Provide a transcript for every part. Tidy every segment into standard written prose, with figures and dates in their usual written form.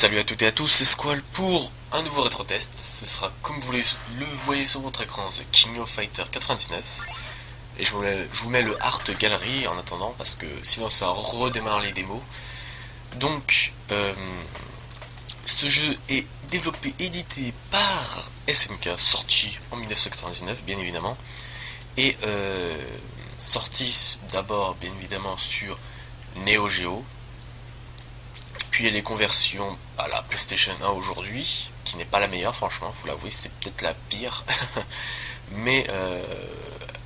Salut à toutes et à tous, c'est Squall pour un nouveau rétro test. Ce sera comme vous le voyez sur votre écran, The King of Fighter 99. Et je vous mets le Art Gallery en attendant parce que sinon ça redémarre les démos. Donc ce jeu est développé, édité par SNK, sorti en 1999 bien évidemment. Et sorti d'abord bien évidemment sur Neo Geo. Puis il y a les conversions à la PlayStation 1 aujourd'hui, qui n'est pas la meilleure franchement, faut l'avouer, c'est peut-être la pire. Mais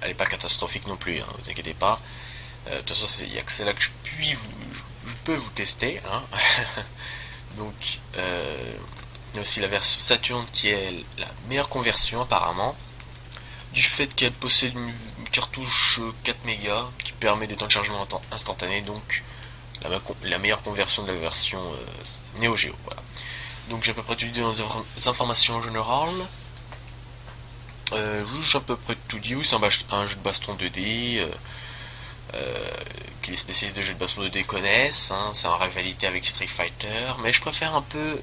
elle n'est pas catastrophique non plus, hein, vous inquiétez pas. De toute façon, il n'y a que celle-là que je peux vous tester. Hein. Donc, il y a aussi la version Saturn qui est la meilleure conversion apparemment, du fait qu'elle possède une cartouche 4 mégas qui permet des temps de chargement instantanés, donc la meilleure conversion de la version Neo Geo. Voilà. Donc j'ai à peu près tout dit dans les informations générales. J'ai à peu près tout dit. Oui, c'est un jeu de baston 2D que les spécialistes de jeux de baston 2D connaissent. Hein, c'est en rivalité avec Street Fighter, mais je préfère un peu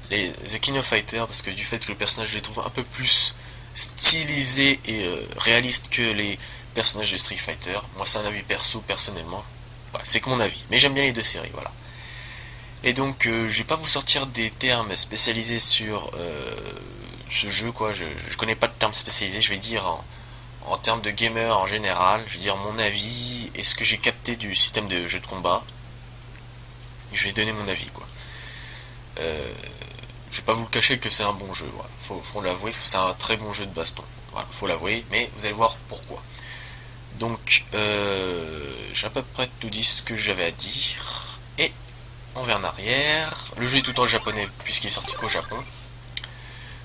The King of Fighter parce que du fait que le personnage je les trouve un peu plus stylisé et réaliste que les personnages de Street Fighter. Moi, c'est un avis perso personnellement. C'est que mon avis, mais j'aime bien les deux séries, voilà. Et donc, je vais pas vous sortir des termes spécialisés sur ce jeu, quoi. Je connais pas de termes spécialisés, je vais dire en termes de gamer en général, je vais dire mon avis et ce que j'ai capté du système de jeu de combat. Je vais donner mon avis, quoi. Je vais pas vous le cacher que c'est un bon jeu, voilà. Faut l'avouer, c'est un très bon jeu de baston. Voilà, faut l'avouer, mais vous allez voir pourquoi. Donc, j'ai à peu près tout dit ce que j'avais à dire. Et on va en arrière. Le jeu est tout en japonais puisqu'il est sorti qu'au Japon.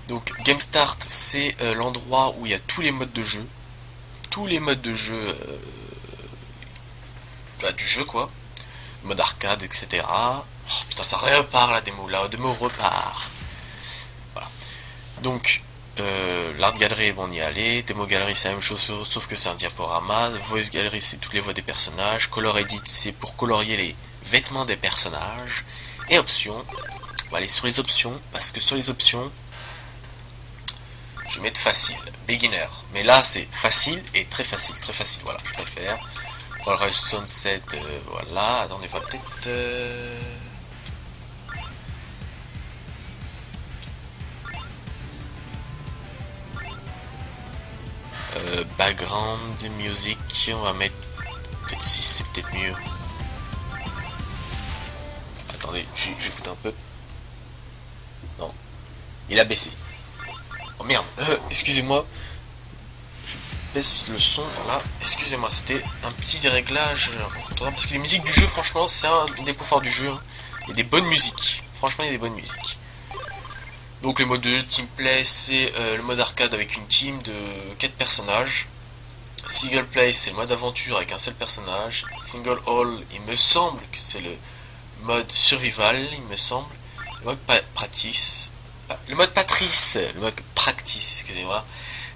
Donc, Game Start, c'est l'endroit où il y a tous les modes de jeu. Tous les modes de jeu du jeu, quoi. Mode arcade, etc. Oh putain, ça repart la démo. La démo repart. Voilà. Donc, l'Art Gallery, bon, on y est allé. Demo Gallery, c'est la même chose, sauf que c'est un diaporama. Voice Gallery, c'est toutes les voix des personnages. Color Edit, c'est pour colorier les vêtements des personnages. Et options, on va aller sur les options, parce que sur les options, je vais mettre facile, beginner. Mais là, c'est facile et très facile, voilà, je préfère. Color Sunset, voilà. Attendez, on va peut-être... background music, on va mettre peut-être 6, c'est peut-être mieux. Attendez, j'écoute un peu. Non, il a baissé. Oh merde, excusez-moi. Je baisse le son là. Excusez-moi, c'était un petit réglage parce que les musiques du jeu, franchement, c'est un des points forts du jeu. Hein. Il y a des bonnes musiques. Franchement, il y a des bonnes musiques. Donc le mode de team play, c'est le mode arcade avec une team de 4 personnages. Single play, c'est le mode aventure avec un seul personnage. Single all, il me semble que c'est le mode survival, il me semble. Le mode practice, excusez-moi,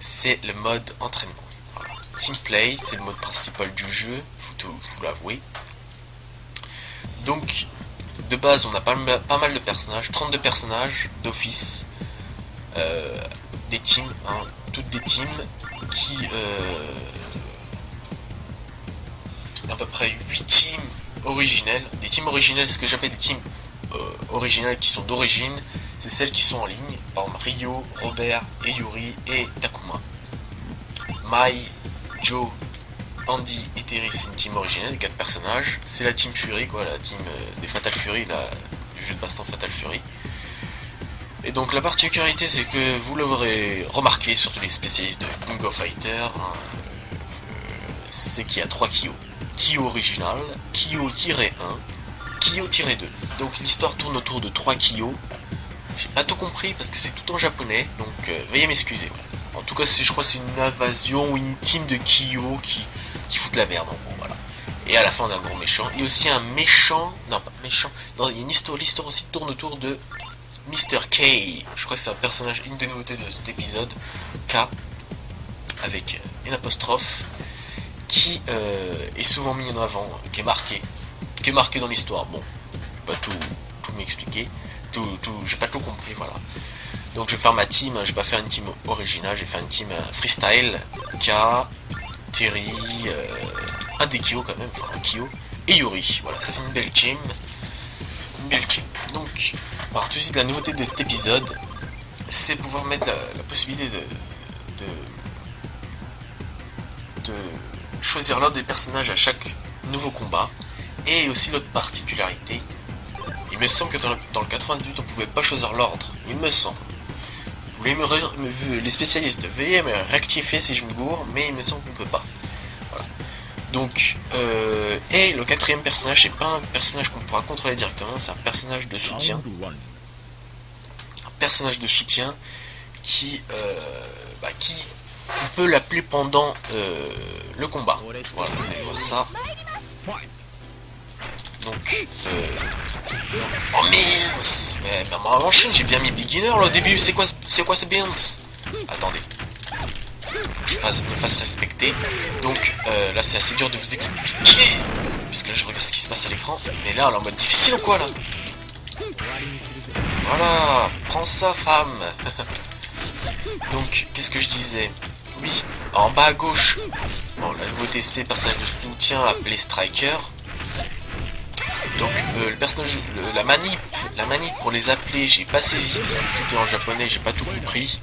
c'est le mode entraînement. Voilà. Team play, c'est le mode principal du jeu, faut l'avouer. Donc de base, on a pas mal de personnages, 32 personnages d'office, des teams, hein, toutes des teams qui... à peu près 8 teams originelles. Des teams originelles, ce que j'appelle des teams originales qui sont d'origine, c'est celles qui sont en ligne. Par exemple, Ryo, Robert, et Yuri et Takuma. Mai, Joe, Andy et Terry, c'est une team originale, les 4 personnages. C'est la team Fury, quoi, la team des Fatal Fury, du jeu de baston Fatal Fury. Et donc la particularité, c'est que vous l'aurez remarqué, surtout les spécialistes de King of Fighter, hein, c'est qu'il y a 3 Kyo. Kyo original, Kyo-1, Kyo-2. Donc l'histoire tourne autour de 3 Kyo. J'ai pas tout compris parce que c'est tout en japonais, donc veuillez m'excuser. Voilà. En tout cas, je crois que c'est une invasion ou une team de Kyo qui fout de la merde en gros, voilà. Et à la fin d'un gros méchant. Il y a aussi un méchant. Non, pas méchant. Non, il y a une histoire. L'histoire aussi tourne autour de Mr. K. Je crois que c'est un personnage, une des nouveautés de cet épisode. K. Avec une apostrophe. Qui est souvent mis en avant. Qui est marqué dans l'histoire. Bon, je vais pas tout tout m'expliquer. J'ai pas tout compris, voilà. Donc je vais faire ma team, je vais pas faire une team originale, je vais faire une team freestyle, K, Terry, un des Kyo quand même, enfin un Kyo, et Yuri. Voilà, ça fait une belle team. Une belle team. Donc, alors tout de suite, la nouveauté de cet épisode, c'est pouvoir mettre la possibilité de choisir l'ordre des personnages à chaque nouveau combat. Et aussi l'autre particularité, il me semble que dans le 98 on pouvait pas choisir l'ordre, il me semble. Vous voulez les spécialistes, veuillez me rectifier si je me gourre, mais il me semble qu'on peut pas. Voilà. Donc, et le quatrième personnage, c'est pas un personnage qu'on pourra contrôler directement, c'est un personnage de soutien. Un personnage de soutien qui on peut l'appeler pendant le combat. Voilà, vous allez voir ça. Donc, oh mince! Mais en Chine, j'ai bien mis beginner là au début. C'est quoi ce mince? Attendez. Faut que je me fasse respecter. Donc, là, c'est assez dur de vous expliquer. Puisque là, je regarde ce qui se passe à l'écran. Mais là, on est en mode difficile ou quoi là? Voilà, prends ça, femme. Donc, qu'est-ce que je disais? Oui, en bas à gauche. Bon, la nouveauté, c'est personnage de soutien appelé Striker. Donc le personnage, la manip pour les appeler, j'ai pas saisi parce que tout est en japonais, j'ai pas tout compris.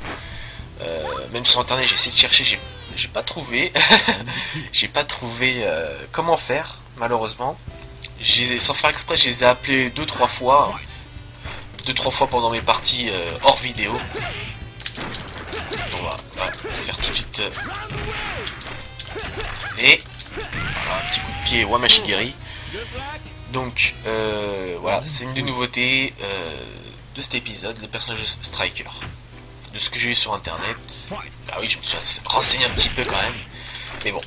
Même sur internet, j'ai essayé de chercher, j'ai pas trouvé. J'ai pas trouvé comment faire, malheureusement. Sans faire exprès, je les ai appelés 2-3 fois. 2-3 fois pendant mes parties hors vidéo. On va faire tout de suite. Et voilà, un petit coup de pied Wamashigiri. Donc voilà, c'est une des nouveautés de cet épisode, le personnage de Striker. De ce que j'ai eu sur internet. Ah oui, je me suis renseigné un petit peu quand même. Mais bon.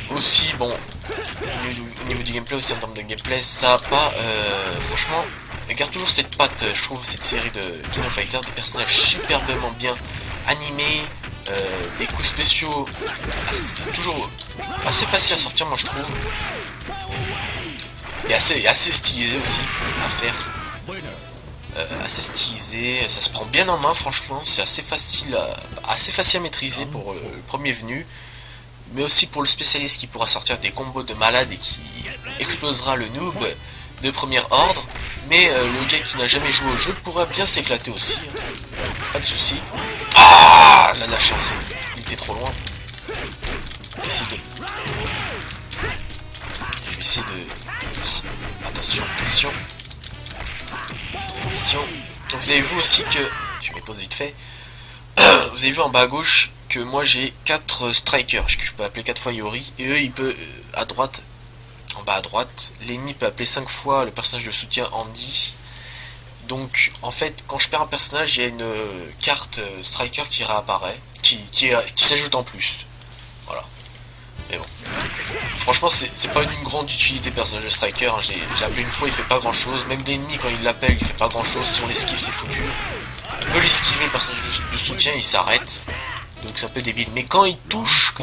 Aussi, bon, au niveau du gameplay, aussi en termes de gameplay, ça a pas. Franchement, regarde toujours cette patte, je trouve, cette série de King of Fighters, des personnages superbement bien animés, des coups spéciaux toujours assez facile à sortir, moi je trouve. Et assez stylisé aussi à faire. Assez stylisé, ça se prend bien en main franchement, c'est assez facile à maîtriser pour le premier venu, mais aussi pour le spécialiste qui pourra sortir des combos de malade et qui explosera le noob de premier ordre, mais le gars qui n'a jamais joué au jeu pourra bien s'éclater aussi, hein. Pas de soucis. Ah là, la chance, il était trop loin. Je vais essayer de... Attention. Donc vous avez vu aussi que... Je me pose vite fait. Vous avez vu en bas à gauche que moi j'ai 4 strikers, que je peux appeler 4 fois Yori. Et eux, il peut, à droite, en bas à droite, l'ennemi peut appeler 5 fois le personnage de soutien Andy. Donc en fait, quand je perds un personnage, il y a une carte striker qui réapparaît, qui s'ajoute en plus. Voilà. Mais bon. Franchement, c'est pas une grande utilité personnage de striker, hein. J'ai appelé une fois, il fait pas grand chose. Même l'ennemi, quand il l'appelle, il fait pas grand chose. Si on l'esquive, c'est foutu. On peut l'esquiver, le personnage de soutien, il s'arrête. Donc c'est un peu débile. Mais quand il touche,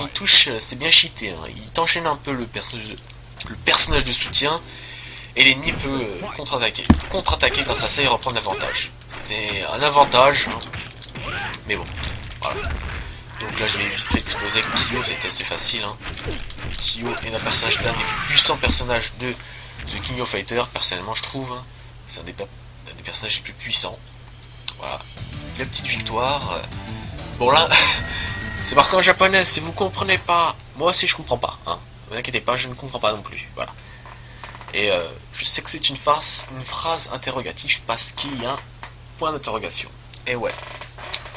c'est bien cheaté, hein. Il t'enchaîne un peu le personnage de soutien. Et l'ennemi peut contre-attaquer grâce à ça et reprendre l'avantage. C'est un avantage, hein. Mais bon, voilà. Donc là je vais vite fait exploser avec Kyo, c'était assez facile, hein. Kyo est l'un des plus puissants personnages de The King of Fighters, personnellement je trouve, hein. C'est un des personnages les plus puissants. Voilà, la petite victoire. Bon là, c'est marqué en japonais, si vous comprenez pas, moi aussi je comprends pas, hein. Ne vous inquiétez pas, je ne comprends pas non plus, voilà. Et je sais que c'est une phrase interrogative parce qu'il y a un point d'interrogation. Et ouais,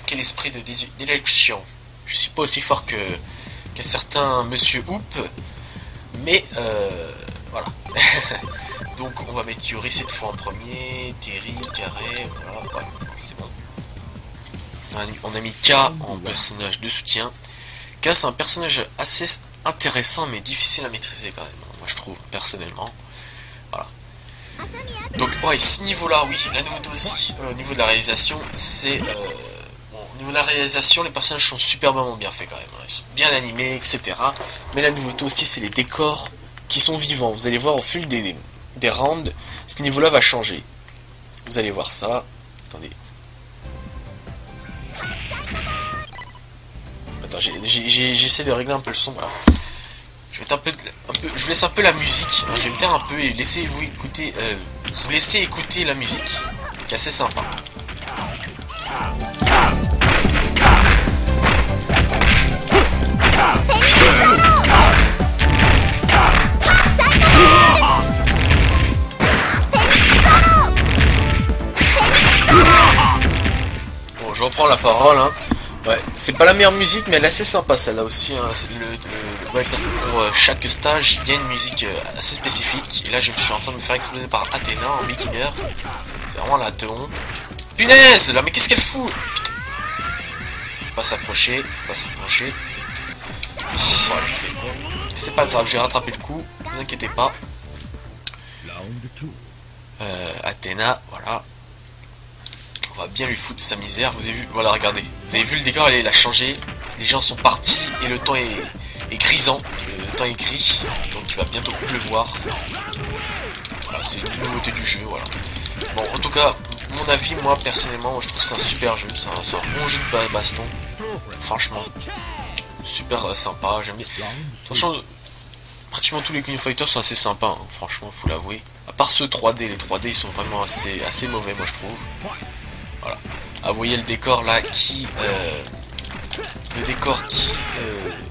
quel esprit d'élection. Je suis pas aussi fort qu'un certain Monsieur Hoop, mais voilà. Donc on va mettre Yuri cette fois en premier, Terry, Carré, voilà, c'est bon. On a mis K en personnage de soutien. K c'est un personnage assez intéressant mais difficile à maîtriser quand même, moi je trouve, personnellement. Voilà. Donc ouais, ce niveau-là, oui, la nouveauté aussi, au niveau de la réalisation, c'est... bon, au niveau de la réalisation, les personnages sont superbement bien faits quand même, hein. Ils sont bien animés, etc. Mais la nouveauté aussi, c'est les décors qui sont vivants. Vous allez voir au fil des rounds, ce niveau-là va changer. Vous allez voir ça. Attendez. Attends, j'essaie de régler un peu le son, voilà. Je vous laisse un peu la musique, hein, je vais me taire un peu et laissez-vous écouter, vous laissez écouter la musique, qui est assez sympa. Bon, je reprends la parole, hein. Ouais, c'est pas la meilleure musique, mais elle est assez sympa celle-là aussi. Hein. Ouais, pour chaque stage, il y a une musique assez spécifique. Et là, je suis en train de me faire exploser par Athéna en beginner. C'est vraiment la teon. Punaise, là, mais qu'est-ce qu'elle fout? Putain. Faut pas s'approcher, faut pas s'approcher. Oh, voilà, j'ai fait le con. C'est pas grave, j'ai rattrapé le coup. Ne vous inquiétez pas. Athéna, voilà. On va bien lui foutre sa misère. Vous avez vu, voilà, regardez. Vous avez vu le décor, il a changé. Les gens sont partis et le temps est grisant. Le temps est gris, donc il va bientôt pleuvoir. Voilà, c'est une nouveauté du jeu, voilà. Bon, en tout cas, mon avis, moi personnellement, je trouve que c'est un super jeu. C'est un bon jeu de baston. Franchement, super sympa. J'aime bien. Franchement, pratiquement tous les King of Fighters sont assez sympas. Hein, franchement, faut l'avouer. À part ceux 3D, les 3D ils sont vraiment assez mauvais, moi je trouve. Voilà. Ah, vous voyez le décor là qui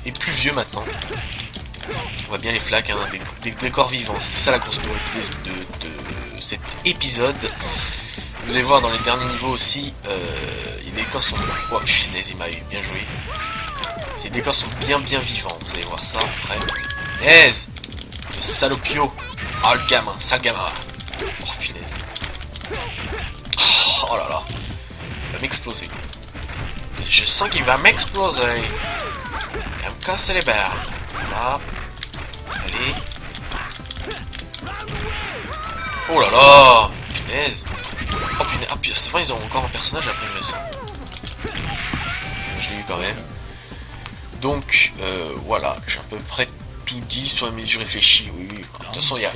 est plus vieux maintenant. On voit bien les flaques, hein, des décors vivants. C'est ça la grosse nouveauté de cet épisode. Vous allez voir dans les derniers niveaux aussi, les décors sont... Oh punaise, il m'a eu, bien joué. Ces décors sont bien vivants, vous allez voir ça après. Punaise, le salopio. Ah, le gamin, sale gamin. Oh punaise. Oh là là. Il va m'exploser. Je sens qu'il va m'exploser. Il va me casser les bernes. Voilà. Allez. Oh là là. Punaise. Oh punaise. Ah puis c'est vrai, ils ont encore un personnage après une leçon. Je l'ai eu quand même. Donc voilà, j'ai à peu près tout dit sur la musique, je réfléchis, oui. De toute façon, il y a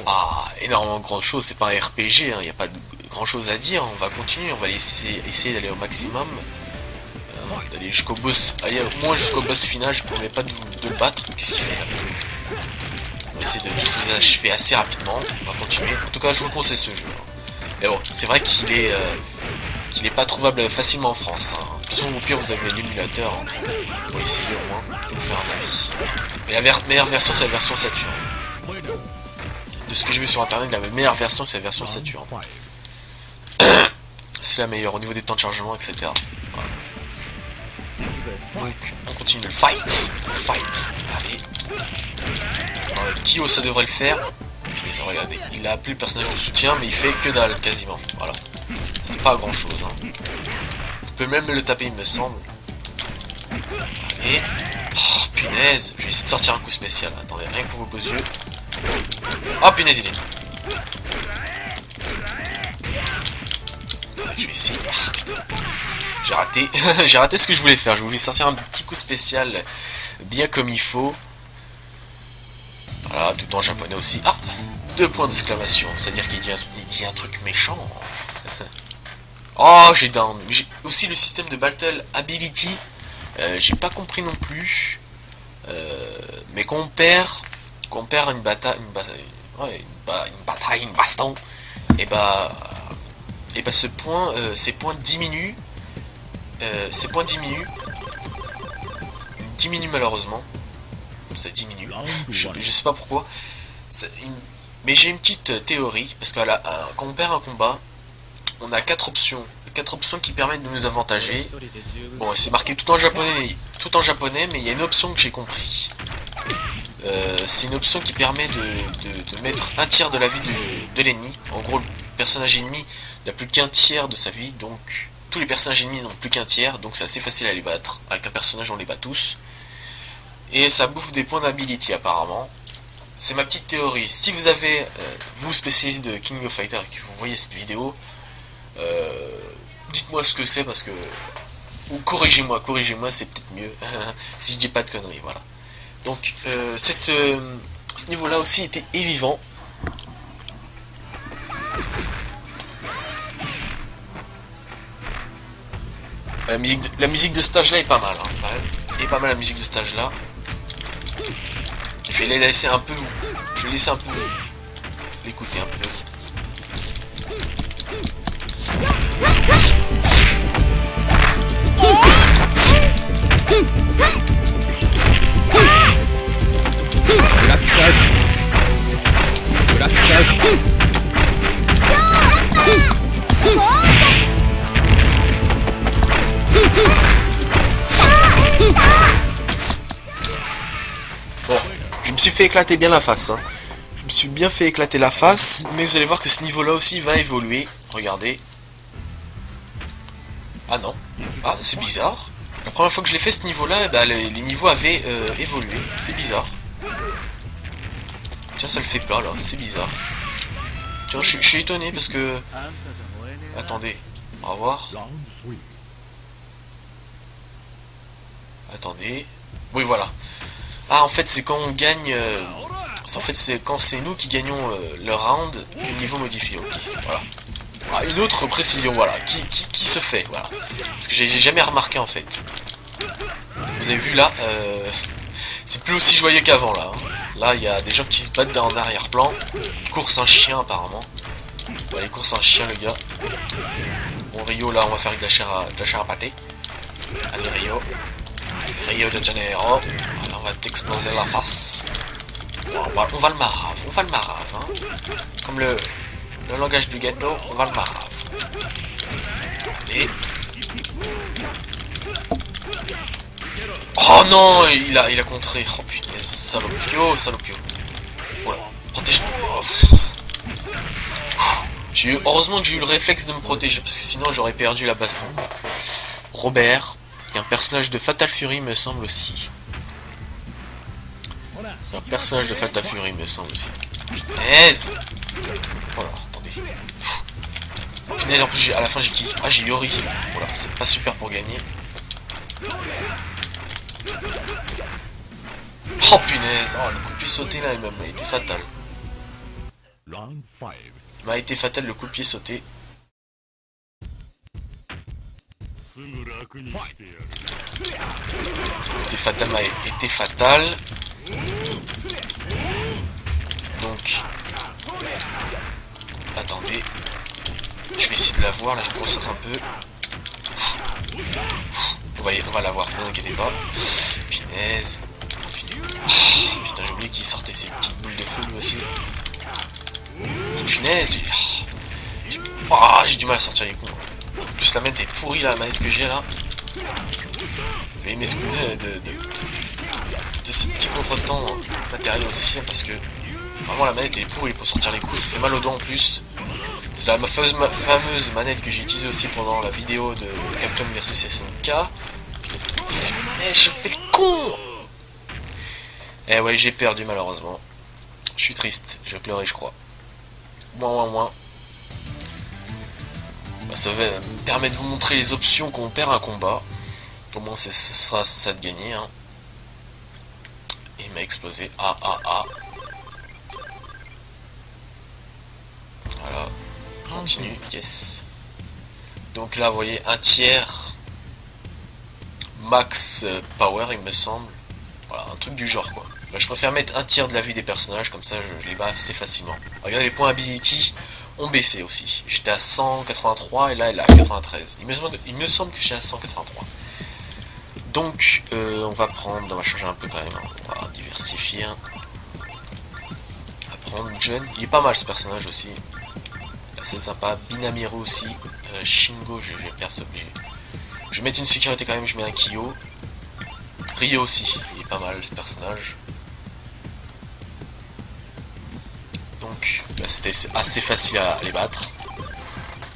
énormément de grandes choses, c'est pas un RPG, hein, il n'y a pas de grand chose à dire, on va continuer, on va essayer d'aller au maximum, d'aller jusqu'au boss, aller au moins jusqu'au boss final, je promets pas de le battre, qu'est-ce qu'il fait là? On va essayer de tous les achever assez rapidement, on va continuer, en tout cas je vous conseille ce jeu. Mais bon, c'est vrai qu'il est pas trouvable facilement en France, hein. De toute façon, au pire, vous avez l'émulateur, hein, pour essayer au moins de vous faire un avis. Mais la meilleure version, c'est la version Saturn. De ce que j'ai vu sur internet, la meilleure version, c'est la version Saturn. C'est la meilleure au niveau des temps de chargement, etc. Voilà. Donc, on continue le fight. Allez. Kyo, ça devrait le faire. Puis, regardez, il a appelé le personnage de soutien, mais il fait que dalle, quasiment. Voilà. Ça fait pas grand chose, hein. Vous pouvez même le taper, il me semble. Allez. Oh, punaise. Je vais essayer de sortir un coup spécial. Attendez, rien que pour vos beaux yeux. Oh, punaise, il est tout. Je vais essayer. Oh, putain. J'ai raté. J'ai raté ce que je voulais faire. Je voulais sortir un petit coup spécial bien comme il faut. Voilà, tout en japonais aussi. Ah, 2 points d'exclamation. C'est-à-dire qu'il dit un truc méchant. Oh, j'ai down. J'ai aussi le système de Battle Ability. J'ai pas compris non plus. Mais qu'on perd une bataille, une baston, et bah ces points diminuent. Diminuent malheureusement. Ça diminue. Je sais pas pourquoi. Mais j'ai une petite théorie parce que quand on perd un combat, on a 4 options qui permettent de nous avantager. Bon, c'est marqué tout en japonais, mais il y a une option que j'ai compris. C'est une option qui permet de mettre un tiers de la vie de l'ennemi. En gros, le personnage ennemi n'a plus qu'un tiers de sa vie, donc tous les personnages ennemis n'ont plus qu'un tiers, donc c'est assez facile à les battre. Avec un personnage, on les bat tous. Et ça bouffe des points d'ability apparemment. C'est ma petite théorie. Si vous avez, vous spécialiste de King of Fighters, et que vous voyez cette vidéo, dites-moi ce que c'est parce que... Ou corrigez-moi, c'est peut-être mieux. Si je dis pas de conneries, voilà. Donc, ce niveau-là aussi était vivant. La musique de ce stage là est pas mal, hein, quand même. Elle est pas mal la musique de ce stage là. Je vais les laisser un peu Je vais laisser un peu l'écouter un peu. Bon, je me suis fait éclater bien la face, hein. Je me suis bien fait éclater la face, mais vous allez voir que ce niveau-là aussi va évoluer. Regardez. Ah non. Ah, c'est bizarre. La première fois que je l'ai fait ce niveau-là, bah, les niveaux avaient évolué. C'est bizarre. Tiens, ça le fait pas là, c'est bizarre. Tiens, je suis étonné parce que... Attendez, on va voir. Attendez. Oui, voilà. Ah, en fait, c'est quand on gagne... En fait, c'est quand c'est nous qui gagnons le round que le niveau modifie. Ok, voilà. Ah, une autre précision, voilà, qui se fait, voilà. Parce que j'ai jamais remarqué, en fait. Vous avez vu, là, c'est plus aussi joyeux qu'avant, là. Hein. Là, il y a des gens qui se battent en arrière-plan. Course un chien, apparemment. Bon, allez, course un chien, le gars. Bon, Rio, là, on va faire de la chair à pâté. Allez, Rio. Rio de Janeiro. Voilà, on va t'exploser la face. Bon, on va le marave, hein. Comme le langage du ghetto, on va le marave. Allez. Oh non, il a contré. Oh putain, salopio. Voilà, protège-toi. Heureusement que j'ai eu le réflexe de me protéger, parce que sinon j'aurais perdu la baston. Robert, qui est un personnage de Fatal Fury, me semble aussi. C'est un personnage de Fatal Fury, me semble aussi. Punaise. Voilà, attendez. Punaise, en plus, à la fin, j'ai qui? Ah, j'ai Yori. Voilà, c'est pas super pour gagner. Oh, punaise. Oh, le coup de pied sauté, là, il m'a été fatal. Il m'a été fatal, le coup de pied sauté. Été fatal m'a été fatal. Donc, attendez, je vais essayer de la voir, là je me concentre un peu. On va la voir, vous inquiétez pas. Punaise. Putain, j'ai oublié qu'il sortait ses petites boules de feu lui aussi. Oh, punaise. J'ai du mal à sortir les coups. En plus la manette est pourrie, la manette que j'ai là. Veuillez m'excuser de ce petit contretemps matériel aussi, parce que vraiment la manette est pourrie pour sortir les coups, ça fait mal aux doigts en plus. C'est la fameuse manette que j'ai utilisée aussi pendant la vidéo de Capcom vs SNK. Mais j'ai fait le con. Eh ouais, j'ai perdu malheureusement. Je suis triste, je vais pleurer je crois. Moins. Bah, ça va me permettre de vous montrer les options quand on perd un combat. Au moins ce sera ça de gagner, hein. Il m'a explosé. Voilà. Continue. Yes. Donc là, vous voyez, un tiers max power, il me semble. Voilà, un truc du genre, quoi. Bah, je préfère mettre un tiers de la vie des personnages, comme ça je les bats assez facilement. Regardez, les points ability ont baissé aussi. J'étais à 183 et là, elle est à 93. Il me semble que j'ai à 183. Donc, on va changer un peu quand même, hein. On va diversifier. Hein. On va prendre Jun. Il est pas mal ce personnage aussi. C'est sympa. Binamiru aussi. Shingo, je vais perdre obligé. Je vais mettre une sécurité quand même, je mets un Kyo. Ryo aussi, il est pas mal ce personnage. Donc, là, c'était assez facile à les battre.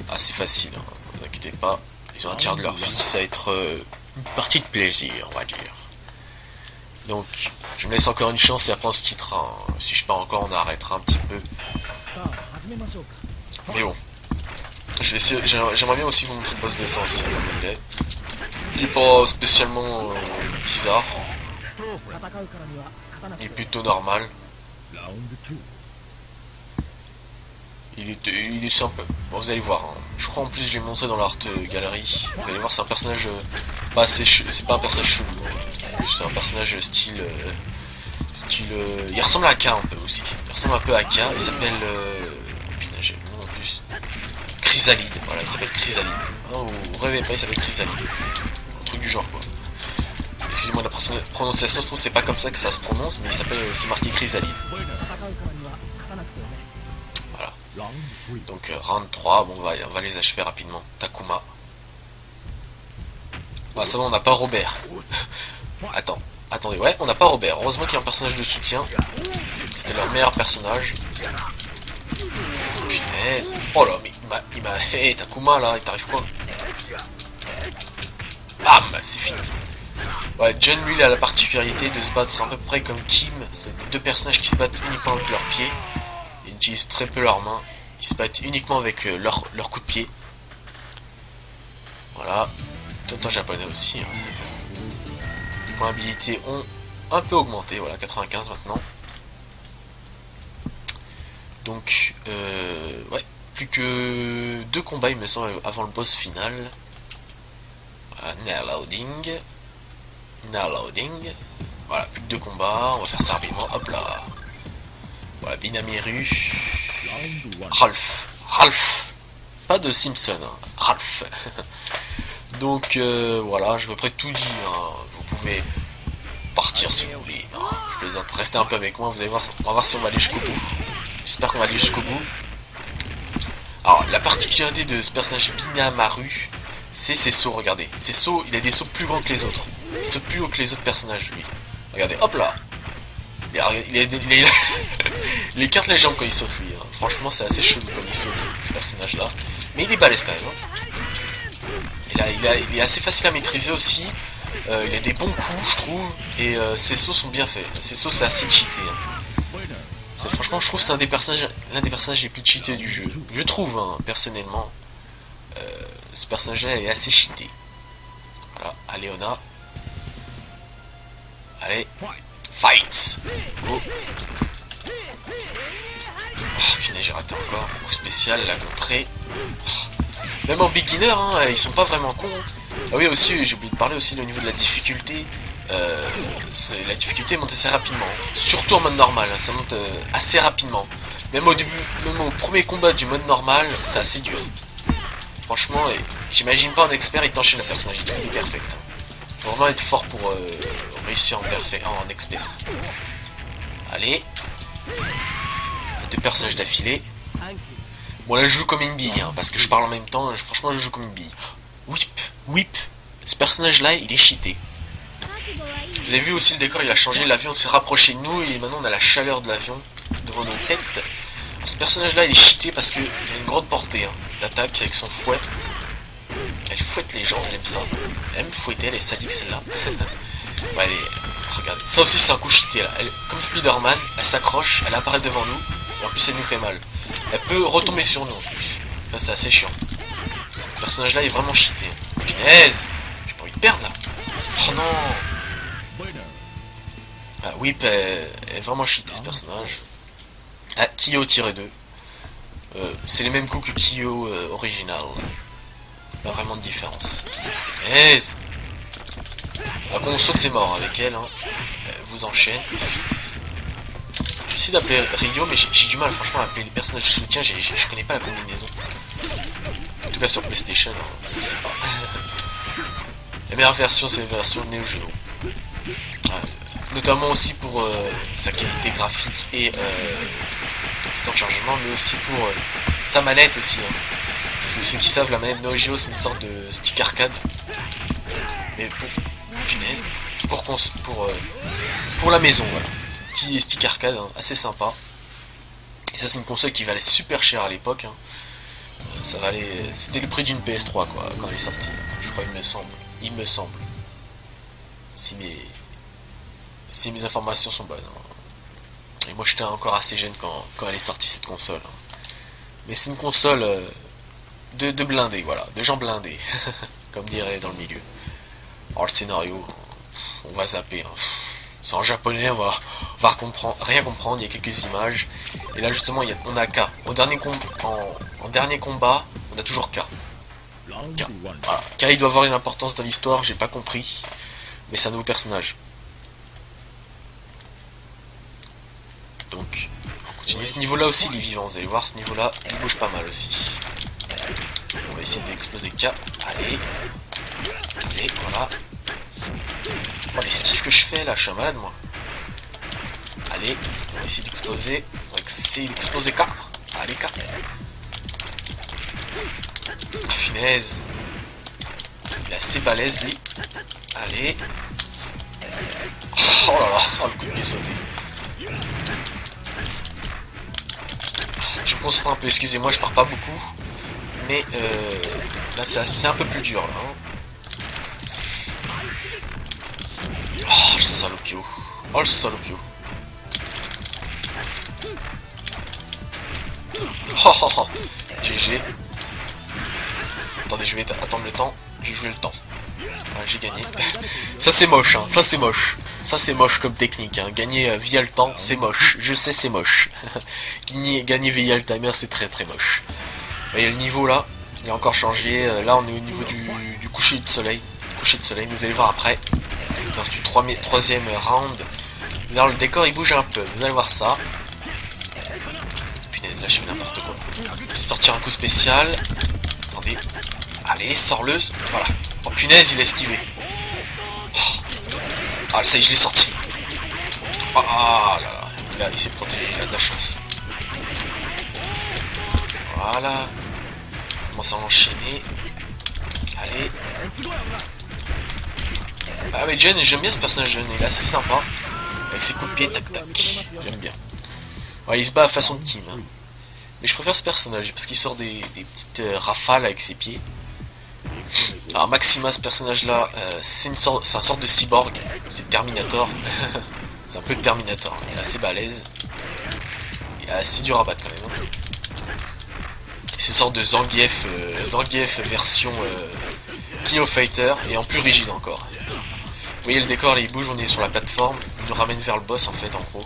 Assez facile, hein. Ne vous inquiétez pas. Ils ont un tiers de leur vie, ça va être... une partie de plaisir, on va dire. Donc, je me laisse encore une chance et après on se quittera. Hein. Si je pars encore, on arrêtera un petit peu. Mais bon. J'aimerais bien aussi vous montrer le boss de fin aussi, comme il est. Il est pas spécialement bizarre. Il est plutôt normal. Il est sympa. Bon, vous allez voir. Hein. Je crois en plus je l'ai montré dans l'art galerie. Vous allez voir, c'est un personnage pas assez c'est pas un personnage chelou. C'est un personnage style il ressemble à K un peu aussi. Il ressemble un peu à K. Il s'appelle putain, j'ai le nom en plus. Chrysalide. Voilà, il s'appelle Chrysalide. Oh, vous rêvez pas, il s'appelle Chrysalide. Un truc du genre quoi. Excusez-moi de la prononciation, je trouve que c'est pas comme ça que ça se prononce, mais il s'appelle, c'est marqué Chrysalide. Voilà. Donc round 3, bon on va les achever rapidement. Takuma. Ah ça va, on n'a pas Robert. Attendez, ouais, on n'a pas Robert. Heureusement qu'il y a un personnage de soutien. C'était leur meilleur personnage. Punaise. Oh là, mais il m'a... Hé, Takuma là, il t'arrive quoi? Bam, c'est fini. Ouais, John lui il a la particularité de se battre à peu près comme Kim. C'est deux personnages qui se battent uniquement avec leurs pieds. Ils utilisent très peu leurs mains. Ils se battent uniquement avec leurs coups de pied. Voilà. Tout en japonais aussi. Hein. Les points d'habilité ont un peu augmenté. Voilà, 95 maintenant. Donc, ouais. Plus que 2 combats, il me semble, avant le boss final. Voilà, now loading. Voilà, plus que 2 combats. On va faire ça rapidement. Hop là. Voilà, Binamiru. Ralph. Pas de Simpson, hein. Ralph. Donc, voilà, j'ai à peu près tout dit. Hein. Vous pouvez partir si vous voulez. Non, je plaisante. Restez un peu avec moi. Vous allez voir. On va voir si on va aller jusqu'au bout. J'espère qu'on va aller jusqu'au bout. Alors, la particularité de ce personnage Binamaru, c'est ses sauts, regardez. Ses sauts, il a des sauts plus grands que les autres. Il saute plus haut que les autres personnages, lui. Regardez, hop là. Il écarte les jambes quand il saute, lui. Hein. Franchement, c'est assez chelou quand il saute, ce personnage-là. Mais il est balèze quand même. Hein. Il est assez facile à maîtriser aussi. Il a des bons coups, je trouve. Et ses sauts sont bien faits. Ses sauts, c'est assez cheaté. Hein. Franchement, je trouve que c'est l'un des personnages les plus cheatés du jeu. Je trouve, hein, personnellement. Ce personnage-là est assez cheaté. Voilà, Aléona. Allez, fight! Go! Oh putain, j'ai raté encore un coup spécial, la contrée. Oh. Même en beginner, hein, ils sont pas vraiment cons. Hein. Ah oui, aussi, j'ai oublié de parler aussi au niveau de la difficulté. La difficulté monte assez rapidement, surtout en mode normal, hein, ça monte assez rapidement. Même au début, même au premier combat du mode normal, c'est assez dur. Franchement, j'imagine pas un expert, il t'enchaîne le personnage, il te fait des perfects. Hein. Faut vraiment être fort pour réussir en expert. Allez, 2 personnages d'affilée. Bon là je joue comme une bille, hein, parce que je parle en même temps, franchement je joue comme une bille. Whip, ce personnage là il est cheaté. Vous avez vu aussi le décor, il a changé, l'avion s'est rapproché de nous et maintenant on a la chaleur de l'avion devant nos têtes. Alors, ce personnage là il est cheaté parce qu'il a une grande portée hein, d'attaque avec son fouet. Elle fouette les gens, elle aime ça. Elle aime fouetter, elle est sadique celle-là. Ouais, regardez, ça aussi c'est un coup cheaté là. Comme Spider-Man, elle s'accroche, elle apparaît devant nous et en plus elle nous fait mal. Elle peut retomber sur nous en plus. Ça c'est assez chiant. Ce personnage là est vraiment cheaté. Punaise, j'ai pas envie de perdre là. Oh non. Ah, Whip est vraiment cheaté ce personnage. Ah, Kyo-2. C'est les mêmes coups que Kyo original. Pas vraiment de différence. Punaise. Ah, quand on saute c'est mort avec elle. Hein. Elle vous enchaîne. J'essaie d'appeler Ryo mais j'ai du mal franchement à appeler les personnages de soutien. Je connais pas la combinaison. En tout cas sur PlayStation, hein, je sais pas. La meilleure version c'est la version Neo Geo. Notamment aussi pour sa qualité graphique et ses temps de chargement, mais aussi pour sa manette aussi. Hein. Ceux qui savent, la manette Neo Geo c'est une sorte de stick arcade. Mais punaise, pour la maison, voilà. C'est un petit stick arcade hein, assez sympa. Et ça c'est une console qui valait super cher à l'époque. Hein. Ça valait, c'était le prix d'une PS3 quoi quand elle est sortie. Je crois il me semble. Si mes informations sont bonnes. Hein. Et moi j'étais encore assez jeune quand elle est sortie cette console. Hein. Mais c'est une console de blindés, voilà, de gens blindés, comme dirait dans le milieu. Alors le scénario, on va zapper. Hein. C'est en japonais, on va rien comprendre, il y a quelques images. Et là justement on a K. En dernier combat, on a toujours K. K. Voilà. K il doit avoir une importance dans l'histoire, j'ai pas compris. Mais c'est un nouveau personnage. Donc on continue. Ce niveau là aussi il est vivant, vous allez voir, ce niveau là il bouge pas mal aussi. On va essayer d'exploser K. Allez. Allez, voilà. Oh, l'esquive que je fais là, je suis un malade moi. Allez, on va essayer d'exploser. On va essayer d'exploser K. Allez, K. Ah, finesse. Il est assez balèze lui. Allez. Oh là là, oh, le coup de pied sauté. Je me concentre un peu, excusez-moi, je pars pas beaucoup. Mais là c'est un peu plus dur là. Hein. Oh le salopio. Oh le salopio. Oh oh oh. GG. Attendez, je vais attendre le temps. J'ai joué le temps. Voilà, j'ai gagné. Ça c'est moche, hein. Ça c'est moche. Ça c'est moche comme technique, hein. Gagner via le temps, c'est moche. Je sais, c'est moche. Gagner via le timer, c'est très très moche. Vous voyez le niveau là, il a encore changé. Là on est au niveau du coucher de soleil. Coucher de soleil, vous allez voir après. Lors du troisième round. Vous allez voir, le décor il bouge un peu. Vous allez voir ça. Punaise, là je fais n'importe quoi. Je vais sortir un coup spécial. Attendez. Allez, sors-le. Voilà. Oh punaise, il a esquivé. Oh. Ah, ça y est, je l'ai sorti. Ah là là. Il s'est protégé, il a de la chance. Voilà. On commence à enchaîner. Allez. Ah mais Jen, j'aime bien ce personnage jeune, il est assez sympa. Avec ses coups de pied, tac tac. J'aime bien. Ouais, il se bat à façon de Kim. Hein. Mais je préfère ce personnage parce qu'il sort des petites rafales avec ses pieds. Alors Maxima, ce personnage là, c'est un sorte de cyborg. C'est Terminator. C'est un peu de Terminator. Il est assez balèze. Il est assez dur à battre quand même. Hein. C'est une sorte de Zangief version King of Fighter et en plus rigide encore. Vous voyez le décor là il bouge, on est sur la plateforme, il nous ramène vers le boss en fait en gros.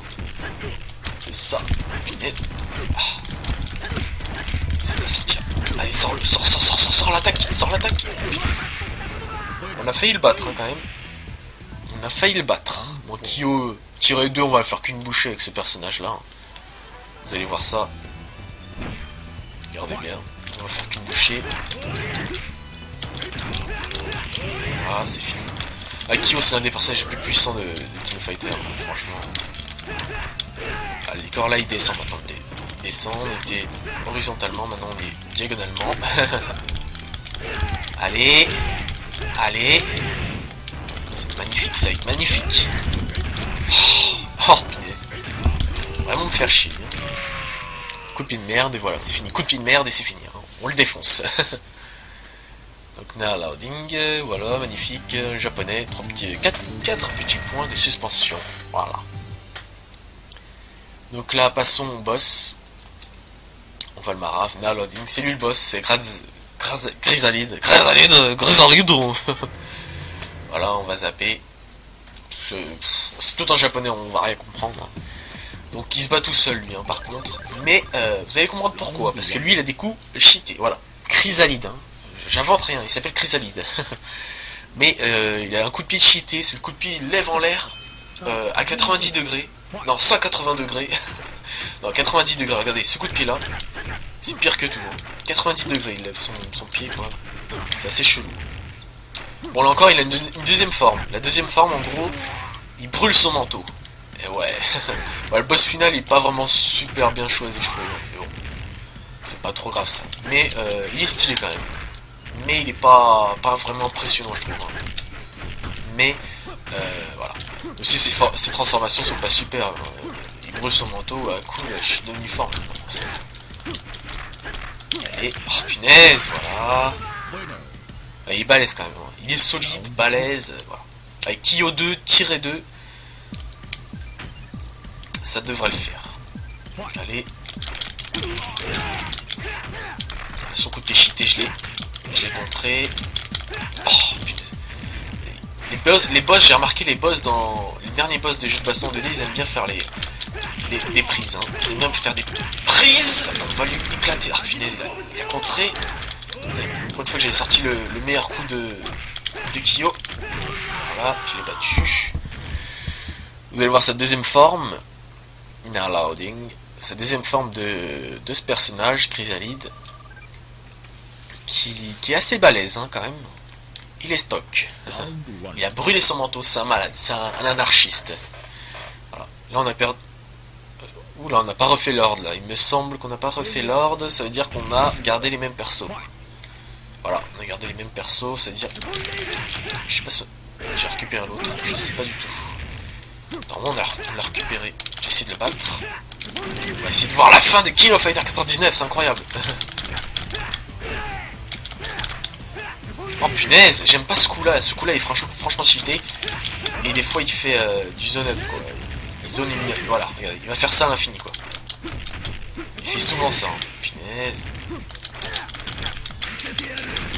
C'est ça. Punaise. Ah. C'est la sortie. Allez, sors l'attaque, sors l'attaque. On a failli le battre hein, quand même. On a failli le battre. Bon, Kyo tiré 2, on va faire qu'une bouchée avec ce personnage là. Vous allez voir ça. Regardez bien. On va faire qu'une bouchée. Ah, c'est fini. Kyo, c'est l'un des personnages les plus puissants de King of Fighter, franchement. Ah, le décor là il descend maintenant. Il descend, on était horizontalement, maintenant on est diagonalement. Allez. Allez. C'est magnifique, ça va être magnifique. Oh punaise. Vraiment me faire chier. Hein. Coup de pied de merde et voilà, c'est fini. Coup de pied de merde et c'est fini. Hein. On le défonce. Donc now loading, voilà, magnifique, japonais, 4 petits points de suspension, voilà. Donc là, passons au boss. On va le marave, now loading, c'est lui le boss, c'est Grisalide. Voilà, on va zapper. C'est tout en japonais, on va rien comprendre. Donc il se bat tout seul lui, hein, par contre. Mais vous allez comprendre pourquoi, parce que lui il a des coups cheatés, voilà. Chrysalide, hein. J'invente rien, il s'appelle Chrysalide. Mais il a un coup de pied cheaté, c'est le coup de pied, il lève en l'air à 90 degrés. Non, 180 degrés. Non, 90 degrés, regardez, ce coup de pied là, c'est pire que tout. Hein. 90 degrés, il lève son pied, quoi. C'est assez chelou. Bon, là encore, il a une deuxième forme. La deuxième forme, en gros, il brûle son manteau. Et ouais. Ouais, le boss final, il est pas vraiment super bien choisi, je trouve. Mais bon, c'est pas trop grave ça. Mais il est stylé quand même. Mais il est pas vraiment impressionnant, je trouve. Hein. Mais voilà. Aussi ses transformations sont pas super. Hein. Il brûle son manteau, cool, je suis de l'uniforme. Et oh punaise, voilà. Il est balèze quand même. Hein. Il est solide, balèze, voilà. Avec Kyo 2, tiré 2, ça devrait le faire. Allez. Son coup de pied cheaté, je l'ai contré. Oh punaise. Les boss, j'ai remarqué les boss dans les derniers boss des jeux de baston 2D, ils aiment bien faire des prises. Hein. Ils aiment bien faire des prises. On va lui éclater. Ah punaise, il a contré. Pour une fois que j'avais sorti le meilleur coup de Kyo. Voilà, je l'ai battu. Vous allez voir sa deuxième forme. Inner Loading. Sa deuxième forme de ce personnage, Chrysalide. Qui est assez balèze hein, quand même. Il est stock. Il a brûlé son manteau, c'est un malade, c'est un anarchiste. Voilà. Là on a perdu. Oula, on n'a pas refait l'ordre là. Il me semble qu'on n'a pas refait l'ordre. Ça veut dire qu'on a gardé les mêmes persos. Voilà, on a gardé les mêmes persos. Ça veut dire. Je sais pas si. J'ai récupéré l'autre. Je sais pas du tout. Normalement on l'a récupéré. J'essaie de le battre. On va essayer de voir la fin de King of Fighter 99, c'est incroyable. Oh punaise, j'aime pas ce coup-là. Ce coup-là est franchement cheaté. Et des fois il fait du zone up quoi. Il zone une... Voilà, regardez, il va faire ça à l'infini quoi. Il fait souvent ça. Hein. Punaise.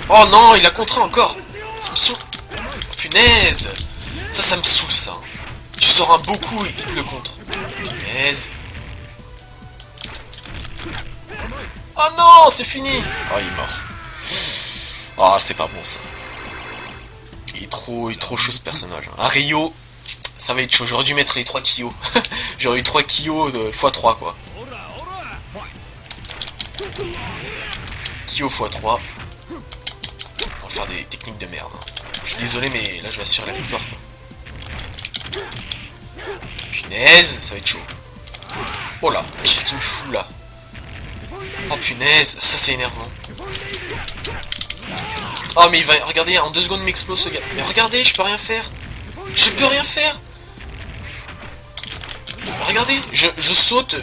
Oh non, il a contré encore. Ça me saoule. Oh, punaise. Ça me saoule ça. Tu sors un beau coup et il te le contre. Punaise. Oh non, c'est fini. Oh, il est mort. Oh, c'est pas bon ça. Il est trop chaud ce personnage. Un Rio, ça va être chaud. J'aurais dû mettre les 3 Kyo. J'aurais eu 3 Kyo de x3 quoi. Kyo x3. On va faire des techniques de merde. Je suis désolé mais là je vais assurer la victoire quoi. Punaise, ça va être chaud. Oh là, qu'est-ce qu'il me fout là? Oh punaise, ça c'est énervant. Oh mais il va, regardez, en 2 secondes il m'explose ce gars. Mais regardez, je peux rien faire. Je peux rien faire. Regardez, je saute.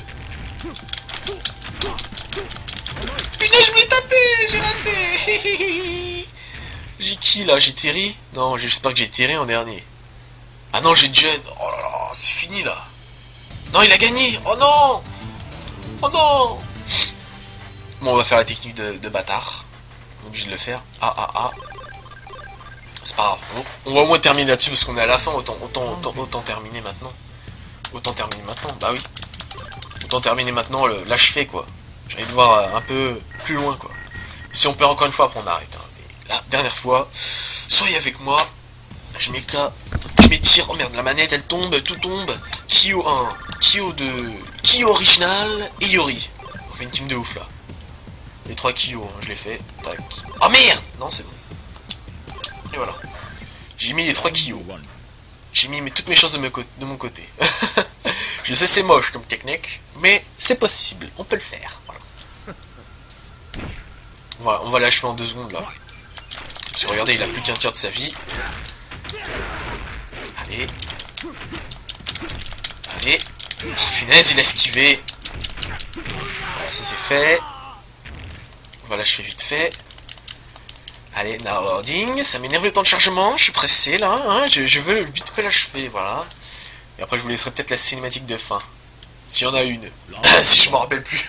Punaise, je voulais taper, j'ai raté. J'ai qui là? J'ai Terry? Non, j'espère que j'ai Terry en dernier. Ah non, j'ai Jun. Oh là là, c'est fini là. Non, il a gagné. Oh non. Oh non. Bon, on va faire la technique de bâtard. On est obligé de le faire. C'est pas grave. On va au moins terminer là-dessus parce qu'on est à la fin. Autant terminer maintenant. Autant terminer maintenant. Bah oui. Autant terminer maintenant, l'achever quoi. J'ai envie de voir un peu plus loin quoi. Si on perd encore une fois, après on arrête. Hein. Mais la dernière fois, soyez avec moi. Je m'étire. Oh merde, la manette elle tombe, tout tombe. Kyo 1, Kyo original et Yori. On fait une team de ouf là. Les 3 Kyo, hein, je l'ai fait. Tac. Oh merde. Non, c'est bon. Et voilà. J'ai mis les 3 Kyo. J'ai mis toutes mes chances de mon côté. Je sais c'est moche comme technique, mais c'est possible. On peut le faire. Voilà, on va l'achever en 2 secondes là. Parce que regardez, il a plus qu'un tiers de sa vie. Allez. Allez. Oh, punaise, il a esquivé. Voilà, ça c'est fait. On va l'achever vite fait. Allez, now loading. Ça m'énerve le temps de chargement. Je suis pressé là. Hein. Je veux vite fait l'achever. Voilà. Et après, je vous laisserai peut-être la cinématique de fin. S'il y en a une. Si je me rappelle plus.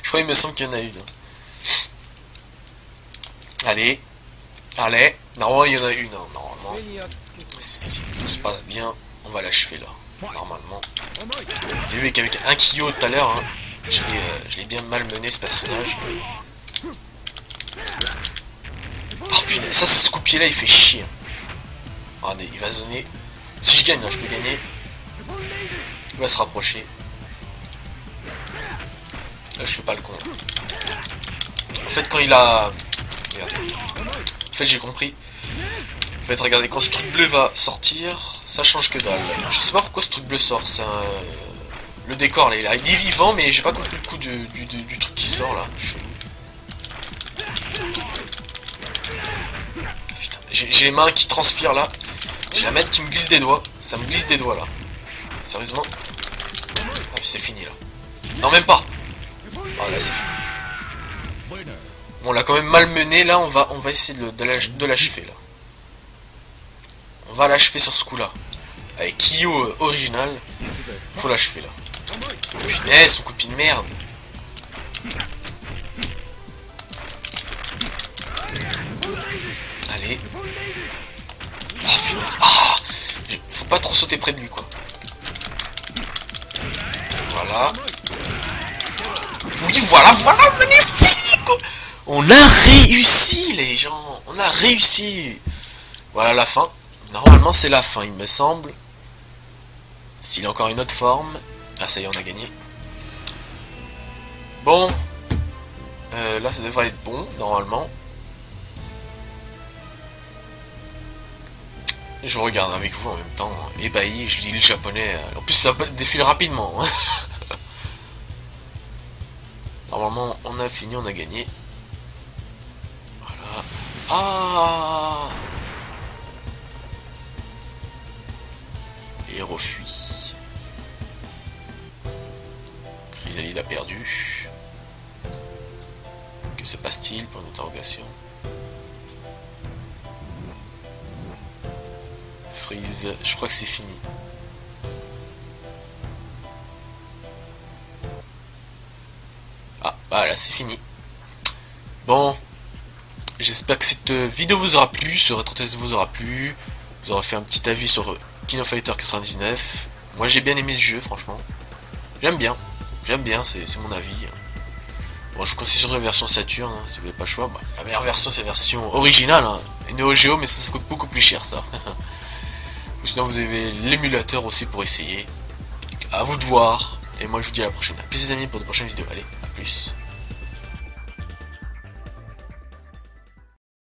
Je crois qu'il me semble qu'il y en a une. Allez. Allez. Normalement, il y en a une. Hein. Normalement. Si tout se passe bien, on va l'achever là. Normalement. Vous avez vu qu'avec un Kyo tout à l'heure, hein, je l'ai bien malmené ce personnage. Oh putain, ça ce coup de pied là il fait chier. Regardez, il va zoner. Si je gagne, là, je peux gagner. Il va se rapprocher. Là je fais pas le con. En fait quand il a... Regardez. En fait j'ai compris. En fait regardez, quand ce truc bleu va sortir, ça change que dalle. Je sais pas pourquoi ce truc bleu sort. C'est un... Le décor là, il est vivant mais j'ai pas compris le coup du truc qui sort là. J'ai les mains qui transpirent là. J'ai la manette qui me glisse des doigts. Ça me glisse des doigts là. Sérieusement. Ah, c'est fini là. Non, même pas. Ah là, c'est fini. Bon, on l'a quand même malmené. Là, on va essayer de l'achever là. On va l'achever sur ce coup là. Avec Kyo original. Faut l'achever là. Punaise, son coup de pied de merde. Allez. Oh punaise. Ah, faut pas trop sauter près de lui quoi. Voilà. Voilà. Oui, voilà, magnifique! On a réussi, les gens. On a réussi. Voilà la fin. Normalement, c'est la fin, il me semble. S'il a encore une autre forme. Ah, ça y est, on a gagné. Bon. Là, ça devrait être bon, normalement. Je regarde avec vous en même temps, ébahi, je lis le japonais. En plus, ça défile rapidement. Normalement, on a fini, on a gagné. Voilà. Ah! Et refuit. Chrysalide a perdu. Que se passe-t-il pour une interrogation? Freeze, je crois que c'est fini. Ah, voilà, c'est fini. Bon, j'espère que cette vidéo vous aura plu, ce rétro test vous aura plu. Vous aurez fait un petit avis sur King of Fighter 99. Moi j'ai bien aimé ce jeu, franchement. J'aime bien, c'est mon avis. Bon, je conseille sur la version Saturn, hein, si vous n'avez pas le choix. Bah, la meilleure version, c'est la version originale, hein, et Neo Geo, mais ça coûte beaucoup plus cher, ça. Ou sinon, vous avez l'émulateur aussi pour essayer. À vous de voir. Et moi, je vous dis à la prochaine. A plus les amis pour de prochaines vidéos. Allez, à plus.